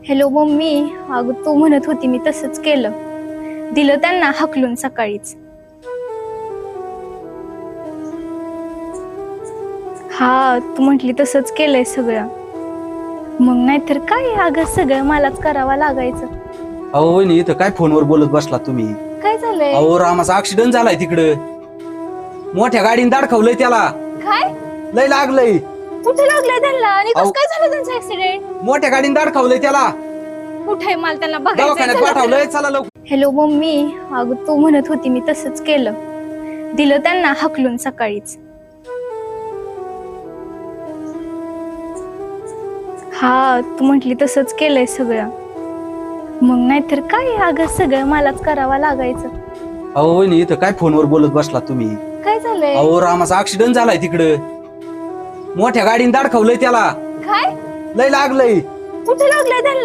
Hello mummy, अगं तू म्हणत होती मी तसंच केलं. दिलं त्यांना हकलून सकाळीच. हा, तू म्हटली तसंच केलंय सगळं. मग नाहीतर काय, अगं सगळं मलाच करावं लागायचं. अहो वहिनी, इथं काय फोनवर बोलत बसला तुम्ही? काय झालंय? अहो रामाचा ऍक्सिडेंट झालाय तिकडं. मोठ्या गाडीने दाडखवलंय त्याला. काय? लय लागलंय. कुठे लागलंय त्यांना आणि कसं अहो. काय झालं त्यांचा ऍक्सिडेंट? मोठ्या गाडीने दाडखवलंय त्याला. कुठे मला त्यांना दवाखान्यात बघायचं. पाठवलंय, चला लवकर. हॅलो मम्मी, अगं तू म्हणत होती मी तसंच केलं. दिलं त्यांना हकलून सकाळीच. हा, तू म्हटली तसंच केलंय सगळं. मग नाहीतर काय, अगं सगळं मलाच करावं लागायचं. अहो वहिनी, इथं काय फोनवर बोलत बसला तुम्ही? काय झालंय? अहो रामाचा ऍक्सिडेंट झालाय तिकडं. मोठ्या गाडीने दाडखवलंय त्याला. काय? लय लागलंय. कुठे लागलंय त्यांना?